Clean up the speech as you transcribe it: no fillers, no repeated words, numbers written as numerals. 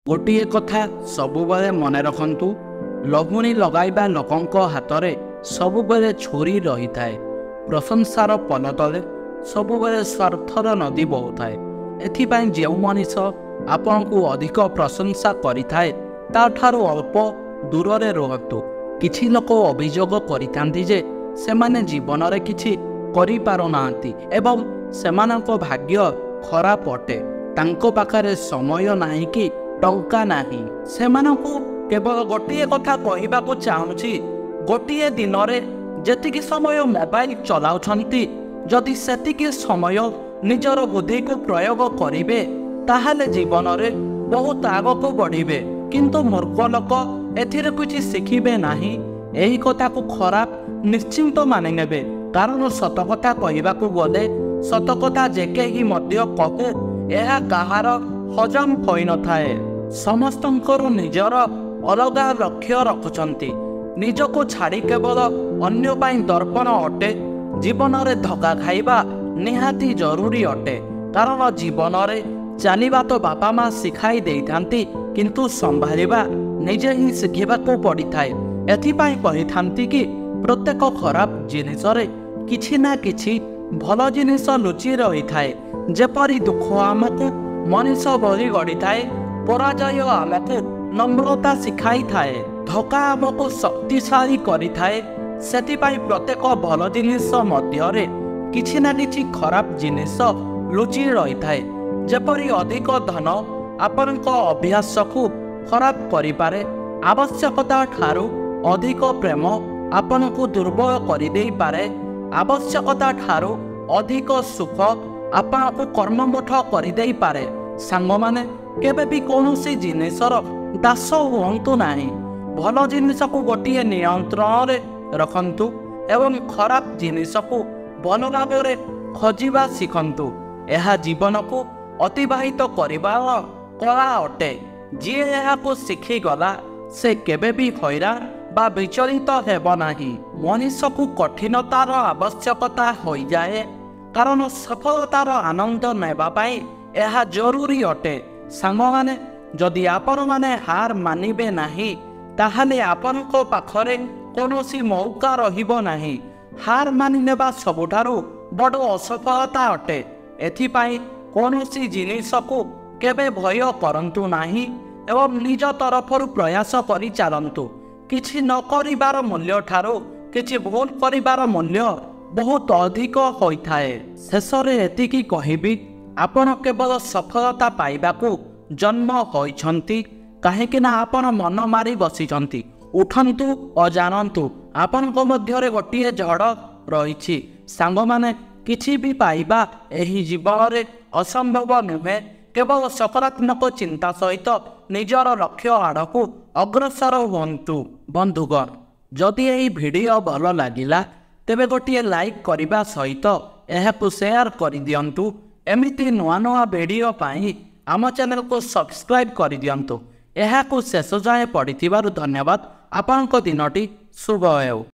गोटे कथा सबुबले मन रखु लहुणी लगाइबा लोकंक हाथ सबुबले छुरी रही थाए। प्रशंसार पल तले सबुबले स्वार्थर नदी बहु थाए। एथिपाई जो मनीष आपण को अधिक प्रशंसा करिथाए ताठारु अल्प दूर रे रुहतु। किछि लोक अभियोग करिथांती जे सेमाने जीवन रे किछि करि पारो नांती एवं सेमानक भाग्य खराब अटे। तांको पाखरे समय नाही कि टंका नाही। सेमानकु केवल गोटिए कथा कहिबाकु चाहुछि, गोटिए दिन रे जेतिकी समय मोबाइल चलाउछंती जदि सेतिकी समय निजर बुद्धि को प्रयोग करिवे ताहाले जीवन रे बहुत आगको बढ़िबे। किंतु मूर्ख लोक एथिरे किछि शिखिबे नाही। एही कथा को खराब निश्चिंत मानि नेबे, कारण सत कथा कहिबाकु गले सत कथा जेके ही मध्य कहू एहा काहार हजम होई न थाए। समस्तंकर निजर अलगा लक्ष्य रखुचंती। निजको छाड़ी केवल अन्य पाई दर्पण अटे। जीवन रे धक्का खाइबा निहाती जरूरी अटे, कारण जीवन रे चलिबा तो बापा माँ शिखाई देइथांती, किंतु संभालिबा निजे ही शिखिबाकू पड़िथाए। एथिपाई कहिथांती कि प्रत्येक खराब जिनिस रे किछि ना किछि भल जिनिस लुचि रही थाए। जेपरि दुख आमको मनीष बलि गढ़ी थाए, पराजय आमको नम्रता शिखाई थाए, धक्का आमको शक्तिशाली करि थाए। सेतिपाई प्रत्येक भल जिनिस मध्यरे किछि ना किछि खराब जिनिस लुचि रही थाए। जेपरि अधिक धन आपनक अभ्यास को खराब करि पारे, आवश्यकता ठारू अधिक प्रेम आपन को दुर्बल करि देई पारे, आवश्यकता ठारू अधिक सुख आपन को कर्ममुठ करि देई पारे। सांग माने केबे भी कौनसी जिनिसर दास हुअंतु नाही। भल जिनिस को गोटिए नियंत्रण रे रखंतु एवं खराब जिनिस को भल भाव खोजिबा शिखंतु। एहा जीवन को अतिबाहित करिबार कला अटे। जी एहाको शिखी गला से केबे भी हैरान बा विचलित हेब नाही। मनीष को कठिनतार आवश्यकता हो जाए, कारण सफलतार आनंद नेबा पाई एहा जरूरी अटे। सांग माने जदि आपण माने हार मानिबे नाही ताहाले आपनको पाखरे कोनोसी मौका रहिबो नाही। हार मानि नेबा सबुठारु बड़ असफलता अटे। एथिपाई कोनोसी जिनिस को केबे भय करंतु नाही एवं निज तरफरु प्रयास करि चालंतु। किछि न करिबार मूल्य ठारो किछि भूल करिबार मूल्य बहुत अधिक होइथाए। शेषरे एतिकी कहिबी, आपण केवल सफलता पाइबाकू जन्म होइछंती, काहेकि ना आपण मन मारी बसिछंती। उठंतु अजानंतु आपनको मध्यरे गोटिए झड़ रहिछि। सांग माने किछि भी पाइबा एही जीवन रे असंभव नुहे। केवल सकारात्मक चिंता सहित निजर लक्ष्य आड़कू अग्रसर हुअन्तु। बंधुगण, जदि यही वीडियो भल लगिला तेबे गोटिए लाइक करिबा सहित एहाकू शेयर करि दियंतु। एमिति नुआ नुआ वीडियो पाई आम चैनल को सब्सक्राइब करि दियंतु। एहाकू शेष जाए पड़िथिबारु धन्यवाद। आपनको दिनटी शुभ हेउ।